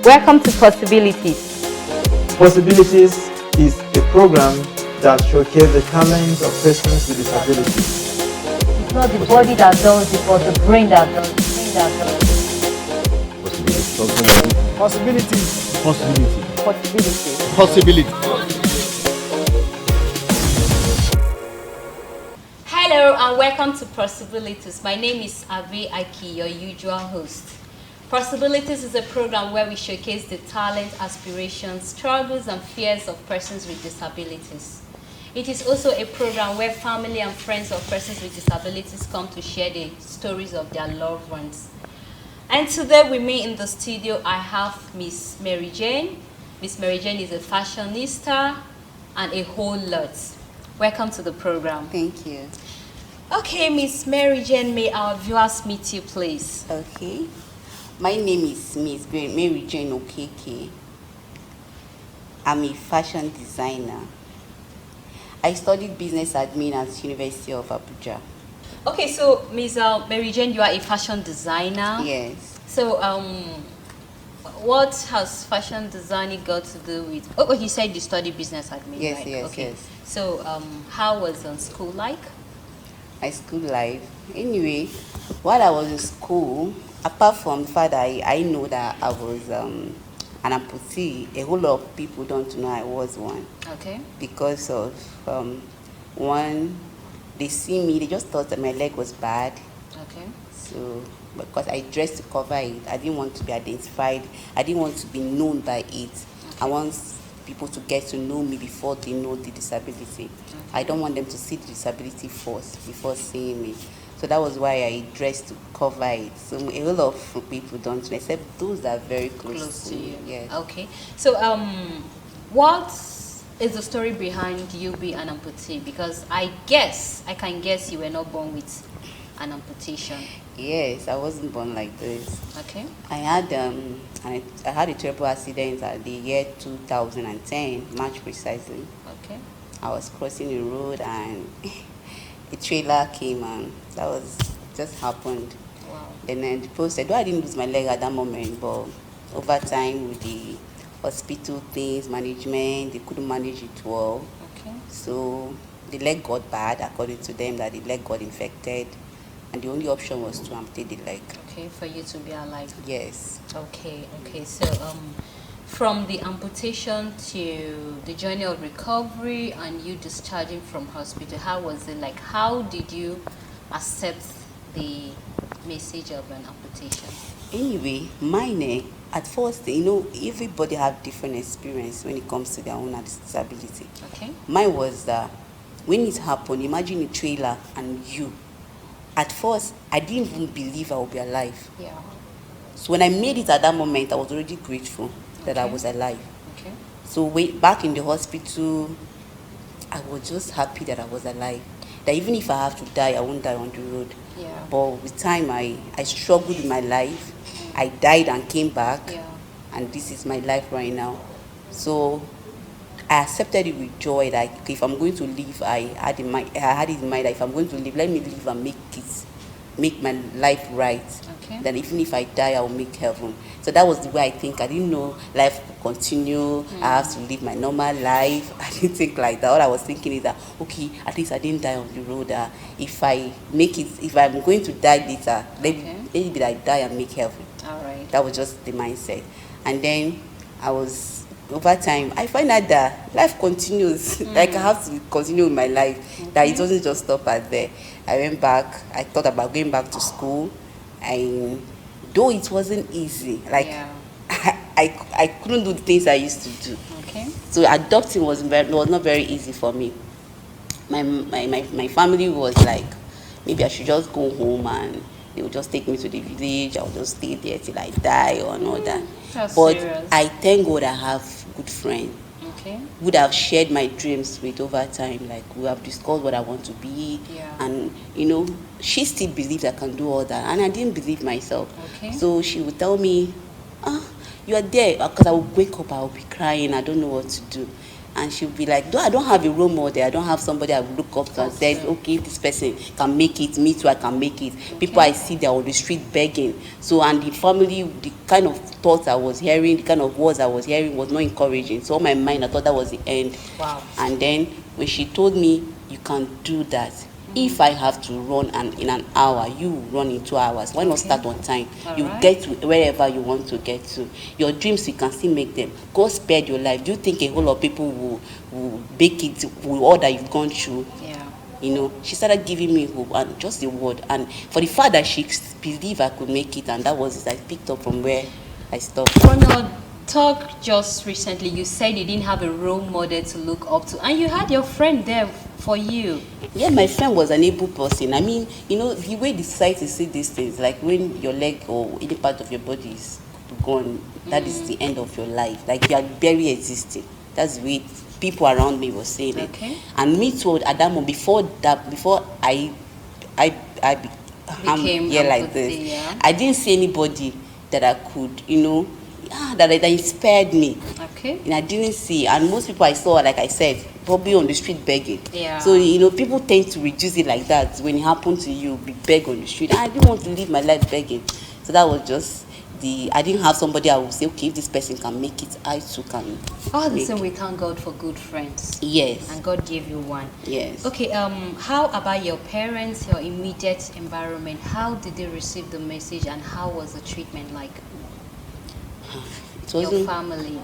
Welcome to Possibilities. Possibilities is a program that showcases the talents of persons with disabilities. It's not the body that does it, but the brain that does it. Possibilities. Possibilities. Possibility. Hello and welcome to Possibilities. My name is Avi Aki, your usual host. Possibilities is a program where we showcase the talent, aspirations, struggles and fears of persons with disabilities. It is also a program where family and friends of persons with disabilities come to share the stories of their loved ones. And today with me in the studio, I have Miss Mary Jane. Miss Mary Jane is a fashionista and a whole lot. Welcome to the program. Thank you. Okay, Miss Mary Jane, may our viewers meet you, please? Okay. My name is Miss Mary Jane Okeke. I'm a fashion designer. I studied business admin at the University of Abuja. Okay, so Miss Mary Jane, you are a fashion designer. Yes. So, what has fashion designing got to do with? Oh, you said you studied business admin, Yes, right? yes, okay. yes. So, how was school like? My school life. Anyway, while I was in school, apart from the fact that I know that I was an amputee, a whole lot of people don't know I was one. Okay. Because of one, they see me, they just thought that my leg was bad. Okay. So, because I dressed to cover it, I didn't want to be identified. I didn't want to be known by it. I want people to get to know me before they know the disability. Okay. I don't want them to see the disability first before seeing me. So that was why I dressed to cover it. So a lot of people don't know, except those that are very close to you. Yes. Okay. So, what is the story behind you being an amputee? Because I can guess you were not born with an amputation. Yes, I wasn't born like this. Okay. I had a terrible accident at the year 2010, March precisely. Okay. I was crossing the road and a trailer came and that was just happened. Wow. And then the people said, I didn't lose my leg at that moment, but over time with the hospital things, management, they couldn't manage it well. Okay. So the leg got bad, according to them, that the leg got infected. And the only option was to amputate the leg. Okay, for you to be alive. Yes. Okay. So from the amputation to the journey of recovery and you discharging from hospital, how was it like? How did you accept the message of an amputation? Anyway, mine, at first, everybody have different experience when it comes to their own disability. Okay. Mine was that when it happened, imagine a trailer and you. At first, I didn't even believe I would be alive. Yeah. So when I made it at that moment, I was already grateful that I was alive. Okay. So back in the hospital, I was just happy that I was alive. That even if I have to die, I won't die on the road. Yeah. But with time, I struggled with my life. I died and came back. Yeah. And this is my life right now. So I accepted it with joy. Like if I'm going to live, I had it in mind that if I'm going to live, let me live and make my life right. Okay. Then even if I die, I will make heaven. So that was the way I think. I didn't know life would continue. I have to live my normal life. I didn't think like that. All I was thinking is that, okay, at least I didn't die on the road. If I make it, if I'm going to die later, maybe I die and make heaven. All right. That was just the mindset. And then over time, I find out that life continues. Like I have to continue with my life. Okay. That it doesn't just stop at there. I went back. I thought about going back to school. And though it wasn't easy, like yeah. I couldn't do the things I used to do. Okay. So adopting was not very easy for me. My family was like, maybe I should just go home and they would just take me to the village. I would just stay there till I die or all that. That's but serious. I thank God I have good friends. Okay. Would have shared my dreams with over time. Like we have discussed what I want to be. Yeah. And she still believes I can do all that. And I didn't believe myself. Okay. So she would tell me, you are there. Because I would wake up, I would be crying. I don't know what to do. And she'll be like, though I don't have a role model, I don't have somebody I would look up to and say, okay, if this person can make it, me too, I can make it. People I see, they're on the street begging. So, and the family, the kind of thoughts I was hearing, the kind of words I was hearing was not encouraging. So, on my mind, I thought that was the end. Wow. And then, when she told me, you can do that. If I have to run in an hour, you run in 2 hours. Why not start on time? You get to wherever you want to get to. Your dreams, you can still make them. God spared your life. Do you think a whole lot of people will make it with all that you've gone through? Yeah. You know, she started giving me hope and just the word. And for the fact that she believed I could make it, and that was it. I picked up from where I stopped. From your talk just recently, you said you didn't have a role model to look up to, and you had your friend there for you. Yeah, my friend was an able person. I mean, you know, the way the society see these things, like when your leg or any part of your body is gone, that is the end of your life. Like you are barely existing. That's the way people around me were saying it. Okay. And me too, at that moment, before I Became here like amputee, this, yeah. I didn't see anybody that I could, you know, that inspired me. Okay. And I didn't see, and most people I saw, like I said, probably on the street begging. Yeah. So, you know, people tend to reduce it like that. When it happened to you, be beg on the street. I didn't want to live my life begging. So that was just I didn't have somebody I would say, okay, if this person can make it, I too can. All the same, we thank God for good friends. Yes. And God gave you one. Yes. Okay, how about your parents, your immediate environment? How did they receive the message, and how was the treatment like? Your family?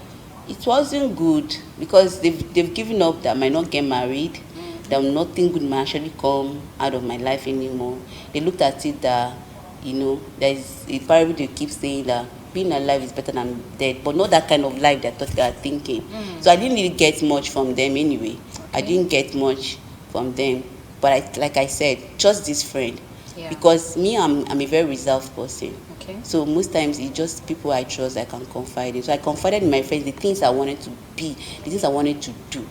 It wasn't good because they've given up that I might not get married, that nothing good might actually come out of my life anymore. They looked at it that, you know, there's a parable they keep saying that being alive is better than dead, but not that kind of life they are thinking. So I didn't really get much from them anyway. I didn't get much from them, but like I said, just this friend. Yeah. Because me, I'm a very reserved person. Okay. So most times it's just people I trust I can confide in. So I confided in my friends the things I wanted to be, the things I wanted to do.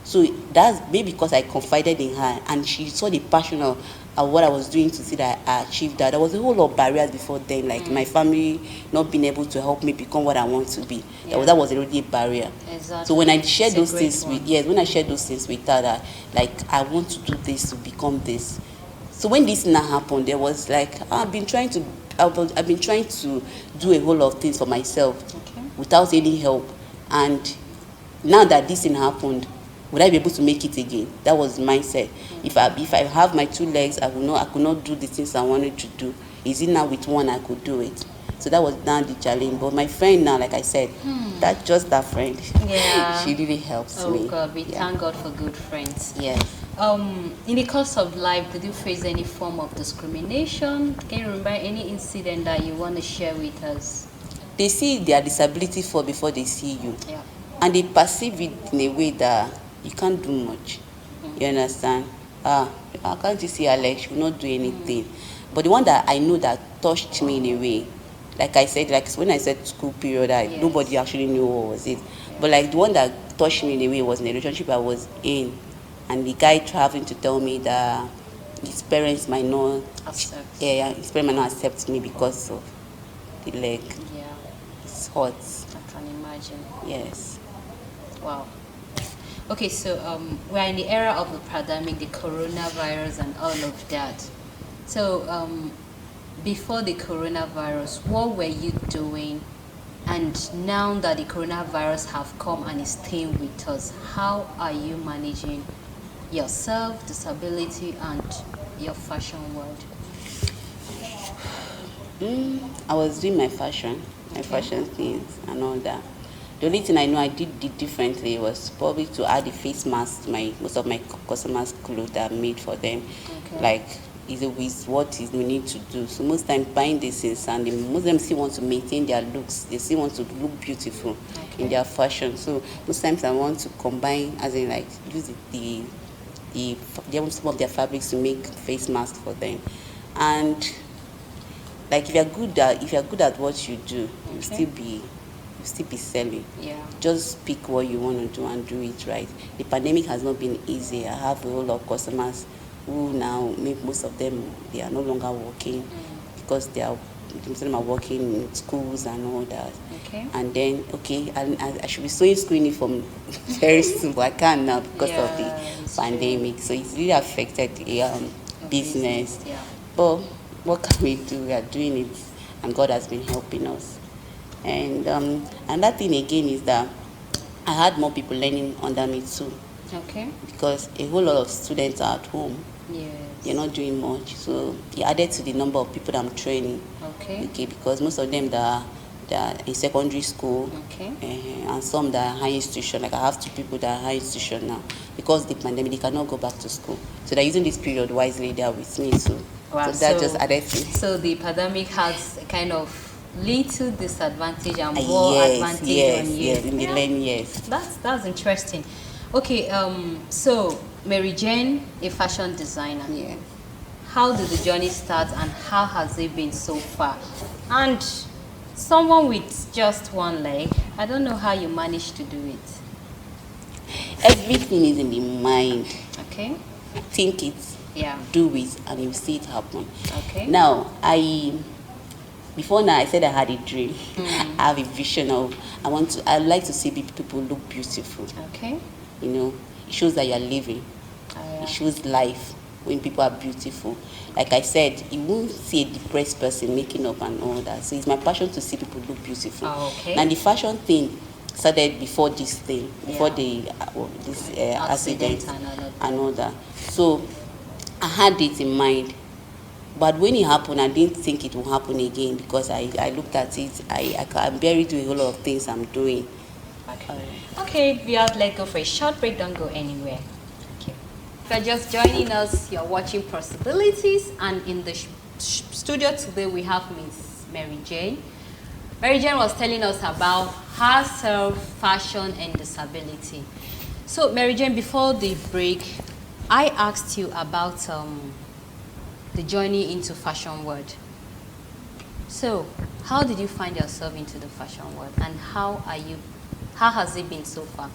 So that's maybe because I confided in her and she saw the passion of what I was doing to see that I achieved that. There was a whole lot of barriers before then, like my family not being able to help me become what I want to be. Yeah. That was already a barrier. Exactly. So when I shared It's a those great things one. when I shared those things with her, that like I want to do this to become this. So when this now happened, there was like I've been trying to do a whole lot of things for myself without any help, and now that this thing happened, would I be able to make it again? That was the mindset. If I have my 2 legs, I could not do the things I wanted to do. Is it now with one I could do it? So that was now the challenge. But my friend now, like I said, that friend, she really helps me. Oh God, we thank God for good friends. Yes. In the course of life, did you face any form of discrimination? Can you remember any incident that you want to share with us? They see their disability before they see you. Yeah. And they perceive it in a way that you can't do much. You understand? Can't you see Alex? She will not do anything. But the one that I know that touched me in a way, like I said, like when I said school period, nobody actually knew what was it. But like the one that touched me in a way was in a relationship I was in. And the guy having to tell me that his parents might not accept me because of the leg. Yeah. It's hot. I can imagine. Yes. Wow. Okay, so we're in the era of the pandemic, the coronavirus and all of that. So before the coronavirus, what were you doing? And now that the coronavirus have come and is staying with us, how are you managing yourself, disability, and your fashion world? I was doing my fashion things and all that. The only thing I know I did differently was probably to add the face mask. Most of my customers' clothes that I made for them, like is what we need to do. So most times buying these things, and most of them still want to maintain their looks. They still want to look beautiful in their fashion. So most times I want to combine, as in like use some of their fabrics to make face masks for them. And like if you're good at what you do, you'll still be selling. Yeah. Just pick what you want to do and do it right. The pandemic has not been easy. I have a whole lot of customers who now, maybe most of them, they are no longer working because they are Some of them are working in schools and all that. Okay. And then, okay, I should be sewing school uniform very soon, but I can't now because of the it's pandemic. So it's really affected the business. Yeah. But what can we do? We are doing it, and God has been helping us. And another thing again is that I had more people learning under me too, Okay. because a whole lot of students are at home. Yes. They're not doing much, so it added to the number of people that I'm training. Okay. Okay, because most of them that are in secondary school, Okay. and some that are high institution. Like I have 2 people that are high institution now, because the pandemic they cannot go back to school, so they're using this period wisely. They are with me too. Wow, so that just added to. So the pandemic has a kind of little disadvantage and more advantage on you. Yes, in the learning, yes. That's interesting. Okay, so Mary Jane, a fashion designer. Yeah. How did the journey start and how has it been so far? And someone with just one leg, I don't know how you managed to do it. Everything is in the mind. Okay. Think it, Yeah. do it, and you see it happen. Okay. Now, before now, I said I had a dream. I have a vision of, I like to see people look beautiful. Okay. You know, it shows that you are living. Yeah. It shows life when people are beautiful. Like I said, you won't see a depressed person making up and all that. So it's my passion to see people look beautiful. Okay. And the fashion thing started before this thing, before Yeah. this Accident accident and all that. So I had it in mind. But when it happened, I didn't think it would happen again, because I looked at it. I'm buried with a whole lot of things I'm doing. Okay, we have let go for a short break. Don't go anywhere. Okay. If you're just joining us, you're watching Possibilities, and in the studio today we have Miss Mary Jane. Mary Jane was telling us about herself, fashion, and disability. So, Mary Jane, before the break, I asked you about the journey into fashion world. So, how did you find yourself into the fashion world, and how has it been so far?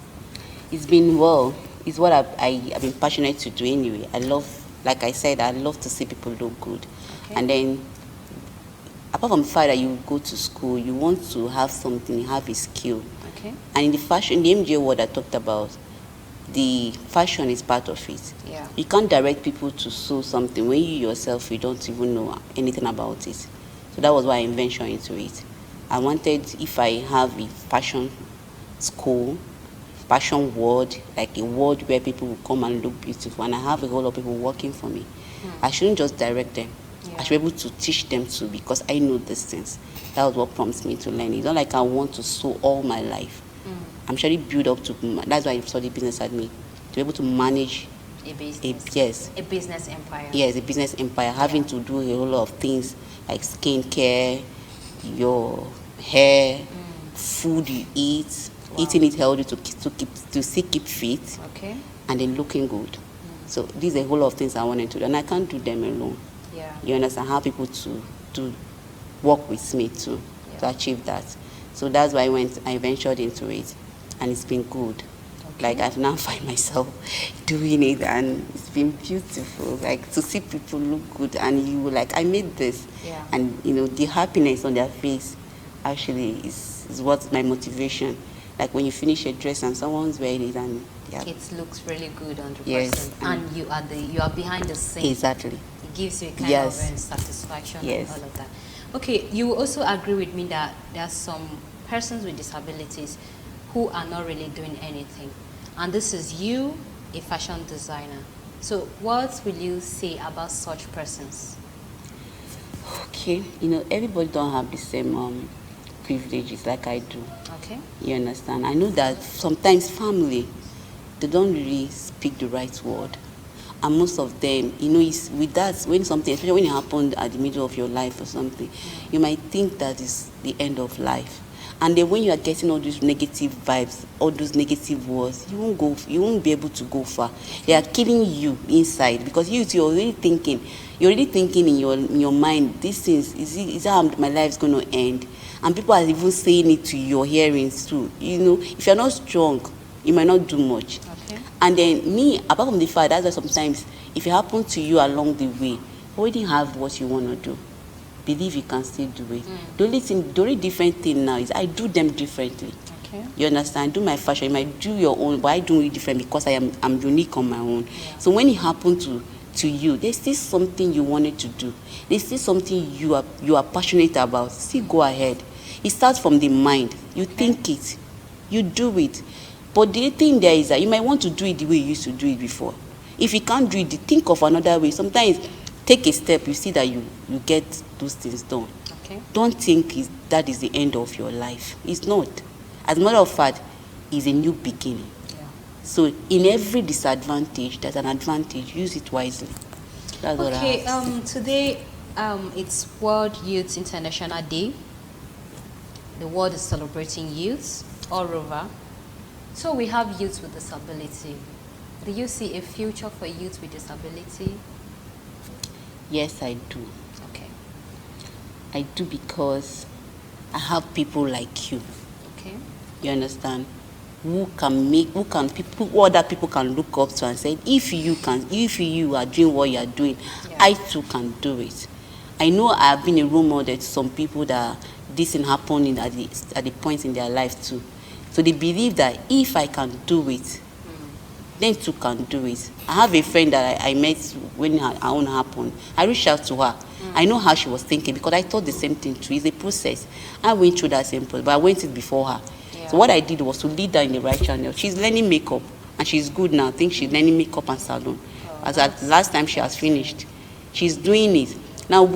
It's been well. It's what I've been passionate to do anyway. I love, like I said, I love to see people look good. Okay. And then, apart from the fact that you go to school, you want to have something, have a skill. Okay. And in the fashion, the MJ word I talked about, the fashion is part of it. Yeah. You can't direct people to sew something when you yourself, you don't even know anything about it. So that was why I ventured into it. I wanted, if I have a fashion school, fashion world, like a world where people will come and look beautiful, and I have a whole lot of people working for me. I shouldn't just direct them. Yeah. I should be able to teach them too, because I know these things. That was what prompts me to learn. It's not like I want to sew all my life. I'm surely built up to, that's why I studied business admin, to be able to manage A business. yes. A business empire. Yes, a business empire, having to do a whole lot of things like skincare, your hair, food you eat, eating it healthy to still keep fit, Okay. and then looking good. So these are a whole lot of things I wanted to do, and I can't do them alone. Yeah. You understand? How people to work with me to achieve that. So that's why I ventured into it, and it's been good. Like I've now find myself doing it, and it's been beautiful. Like to see people look good, and you like, I made this, Yeah. and you know the happiness on their face, actually is what's my motivation. Like when you finish a dress and someone's wearing it, and yeah, It looks really good on the Yes, person, and you are behind the scenes. exactly. It gives you a kind Yes. of satisfaction Yes. and all of that. Okay, you will also agree with me that there are some persons with disabilities who are not really doing anything, and this is you, a fashion designer. So what will you say about such persons? Okay, you know, everybody don't have the same privileges like I do. Okay. You understand? I know that sometimes family, they don't really speak the right word. And most of them, you know, it's with that, when something, especially when it happened at the middle of your life or something, you might think that is the end of life. And then when you are getting all these negative vibes, all those negative words, you won't be able to go far. They are killing you inside, because you're already thinking in your mind, these things, is that how my life is going to end? And people are even saying it to your hearings too. You know, if you're not strong, you might not do much. Okay. And then me, apart from the fact, that's why sometimes if it happens to you along the way, you already have what you want to do. believe you can still do it. The only different thing now is I do them differently. Okay. You understand? Do my fashion, you might do your own, but I do it different because I'm unique on my own. Yeah. So when it happened to you, there's still something you wanted to do. There's still something you are passionate about. Still go ahead. It starts from the mind. You think it, you do it. But the thing there is that you might want to do it the way you used to do it before. If you can't do it, think of another way. Sometimes take a step, you see that you get those things done. Okay. Don't think that is the end of your life. It's not. As a matter of fact, it's a new beginning. Yeah. So in every disadvantage, there's an advantage. Use it wisely. That's what I Okay. have to say. Today, it's World Youth International Day. The world is celebrating youth all over. So we have youth with disability. Do you see a future for youth with disability? Yes, I do. Okay. I do because I have people like you. Okay. You understand? Who other people can look up to and say, if you are doing what you are doing, Yeah. I too can do it. I know I have been a role model to some people that this thing happened at the point in their life too. So they believe that if I can do it, then too can do it. I have a friend that I met when her own happened. I reached out to her. I know how she was thinking because I thought the same thing too. It's a process. I went through that same process, but I went it before her. Yeah. So what I did was to lead her in the right channel. She's learning makeup and she's good now. I think she's learning makeup and salon. As at last time she has finished. She's doing it. Now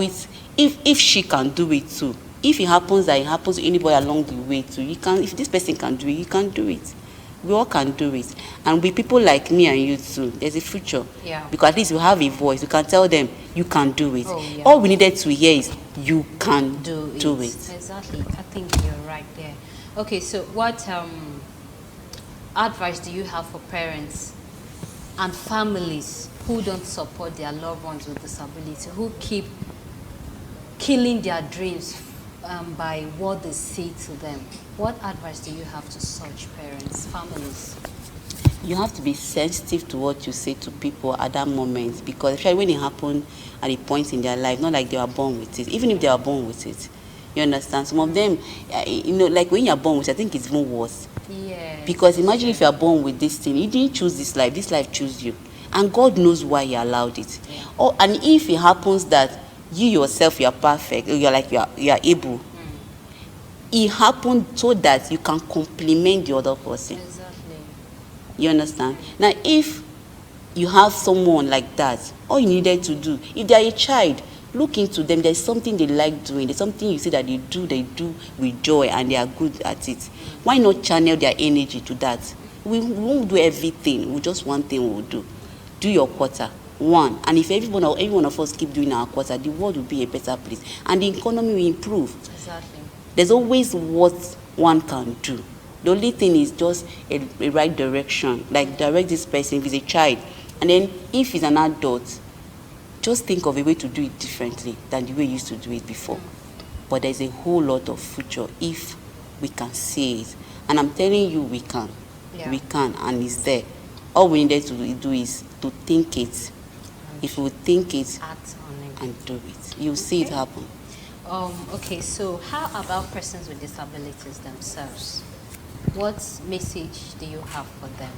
if she can do it too, if it happens that it happens to anybody along the way too, you can. If this person can do it, you can do it. We all can do it. And with people like me and you too, there's a future. Yeah. Because at least you have a voice. You can tell them you can do it. Oh, yeah. All we needed to hear is you can Do it. Exactly. I think you're right there. Okay, so what advice do you have for parents and families who don't support their loved ones with disability, who keep killing their dreams by what they say to them? What advice do you have to such parents, families? You have to be sensitive to what you say to people at that moment, because especially when it happened at a point in their life, not like they were born with it. Even if they are born with it, you understand? Some of them, like when you are born with it, I think it's even worse. Yeah. Because imagine if you are born with this thing, you didn't choose this life chose you, and God knows why He allowed it. Yeah. Oh, and if it happens that you yourself you are perfect, you are able, it happened so that you can complement the other person. Exactly. You understand? Now, if you have someone like that, all you needed to do, if they are a child, look into them. There's something they like doing. There's something you see that they do with joy, and they are good at it. Why not channel their energy to that? We won't do everything. We just one thing we'll do. Do your quarter. One. And if every one of us keep doing our quarter, the world will be a better place. And the economy will improve. Exactly. There's always what one can do. The only thing is just a right direction. Like direct this person if he's a child. And then if he's an adult, just think of a way to do it differently than the way you used to do it before. But there's a whole lot of future if we can see it. And I'm telling you, we can. Yeah. We can, and it's there. All we needed to do is to think it. If we think it Act on it. and do it, you'll see it happen. Okay, so how about persons with disabilities themselves? What message do you have for them?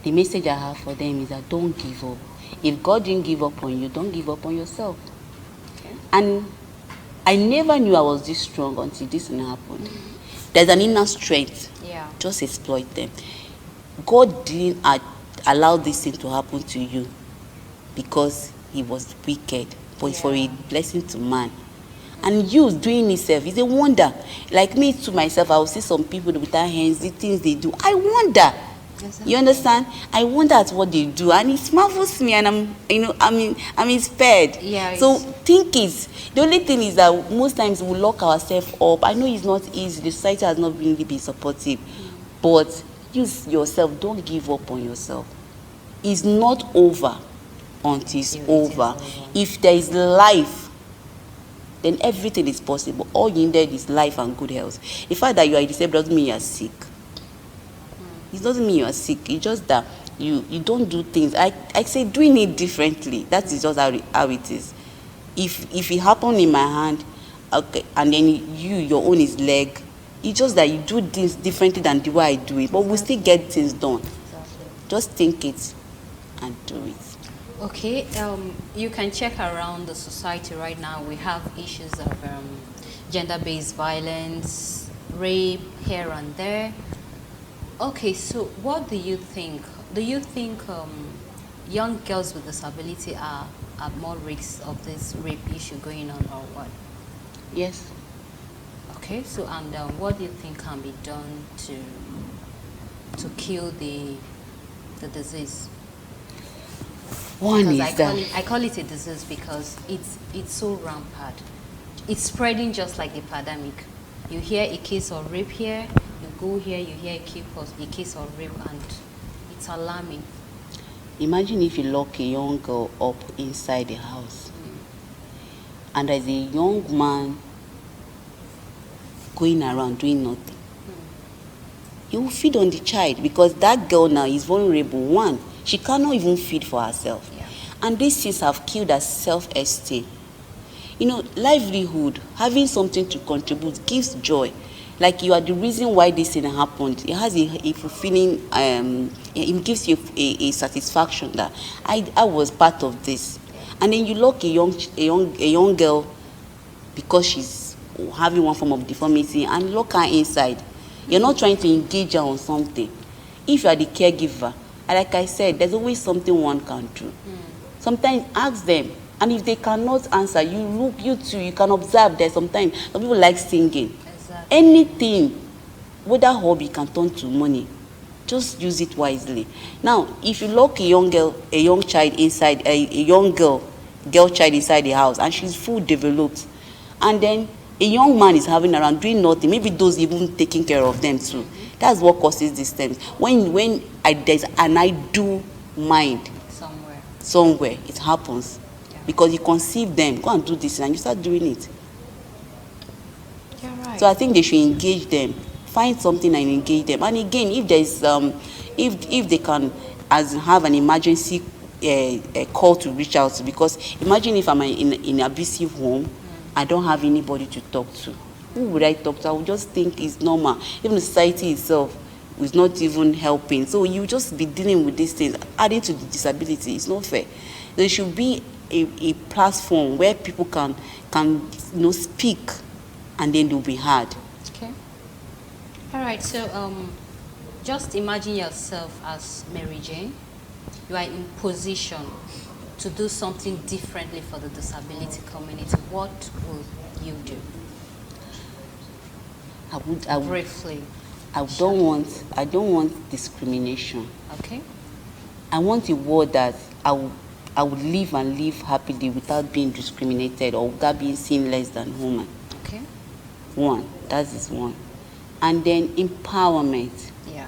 The message I have for them is that don't give up. If God didn't give up on you, don't give up on yourself. Okay. And I never knew I was this strong until this thing happened. There's an inner strength. Yeah. Just exploit them. God didn't allow this thing to happen to you because He was wicked, but it's for a blessing to man. And you doing itself is a wonder. Like me to myself, I will see some people without hands, the things they do. I wonder. Exactly. You understand? I wonder at what they do, and it marvels me, and I'm inspired. Yeah, so think it. The only thing is that most times we lock ourselves up. I know it's not easy. The society has not really been supportive, but use yourself. Don't give up on yourself. It's not over until it's over. If there is life, then everything is possible. All you need is life and good health. The fact that you are disabled doesn't mean you are sick. It doesn't mean you are sick. It's just that you don't do things. I say doing it differently. That is just how it is. If it happened in my hand okay, and then your own is leg. It's just that you do things differently than the way I do it, but we still get things done. Exactly. Just think it and do it. Okay, you can check around the society right now. We have issues of gender-based violence, rape here and there. Okay, so what do you think? Do you think young girls with disability are at more risk of this rape issue going on, or what? Yes. Okay, so and what do you think can be done to kill the disease? One Because is I call it a disease because it's so rampant. It's spreading just like a pandemic. You hear a case of rape here, you go here, you hear a case of rape, and it's alarming. imagine if you lock a young girl up inside the house, and there's a young man going around doing nothing. You will feed on the child because that girl now is vulnerable. One, she cannot even feed for herself. Yeah. And these things have killed her self-esteem. You know, livelihood, having something to contribute gives joy. Like you are the reason why this thing happened. It has a fulfilling, it gives you a satisfaction that I was part of this. And then you lock a young girl because she's having one form of deformity and lock her inside. You're not trying to engage her on something. If you are the caregiver, and like I said, there's always something one can do. Sometimes ask them, and if they cannot answer, you too, you can observe that sometimes some people like singing. Exactly. Anything, whether hobby can turn to money. Just use it wisely. Now, if you lock a young child inside, a young girl child inside the house, and she's full developed, and then a young man is having around doing nothing, maybe those even taking care of them too. That's what causes these things. When there's an I do mind somewhere, it happens. Yeah. Because you conceive them, go and do this, and you start doing it. You're right. So I think they should engage them, find something and engage them. And again, if there's if they can have an emergency a call to reach out to, because imagine if I'm in an abusive home, I don't have anybody to talk to. Who would I talk to? I would just think it's normal. Even the society itself is not even helping. So you just be dealing with these things, adding to the disability. It's not fair. There should be a platform where people can speak, and then they'll be heard. Okay. All right. So just imagine yourself as Mary Jane. You are in position to do something differently for the disability community. What will you do? I would Briefly. I don't want discrimination. Okay. I want a world that I would live and live happily without being discriminated or without being seen less than human. Okay. That is one. And then empowerment. Yeah.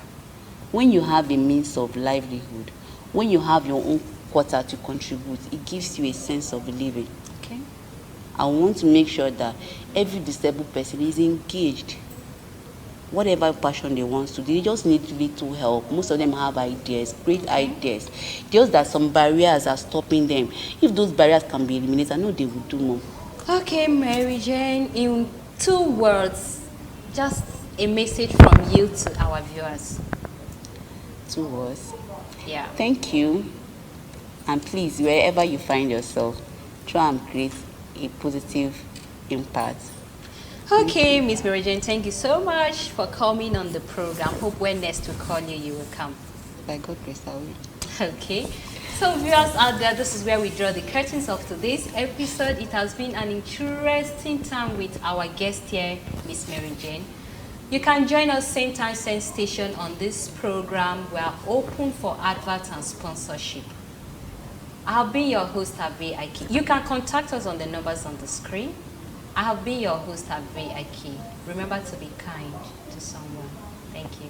When you have a means of livelihood, when you have your own quarter to contribute, it gives you a sense of living. Okay. I want to make sure that every disabled person is engaged. Whatever passion they want to do, they just need little help. Most of them have ideas, great ideas. Just that some barriers are stopping them. If those barriers can be eliminated, I know they will do more. Okay, Mary Jane, in 2 words, just a message from you to our viewers. 2 words. Yeah. Thank you. And please, wherever you find yourself, try and create a positive impact. Okay, Miss Mary Jane, thank you so much for coming on the program. Hope when next we call you, you will come. By God grace, I will. Okay. So viewers out there, this is where we draw the curtains of today's episode. It has been an interesting time with our guest here, Miss Mary Jane. You can join us same time, same station on this program. We are open for adverts and sponsorship. I have been your host, Ave Aiki. You can contact us on the numbers on the screen. I have been your host, Ave Aiki. Remember to be kind to someone. Thank you.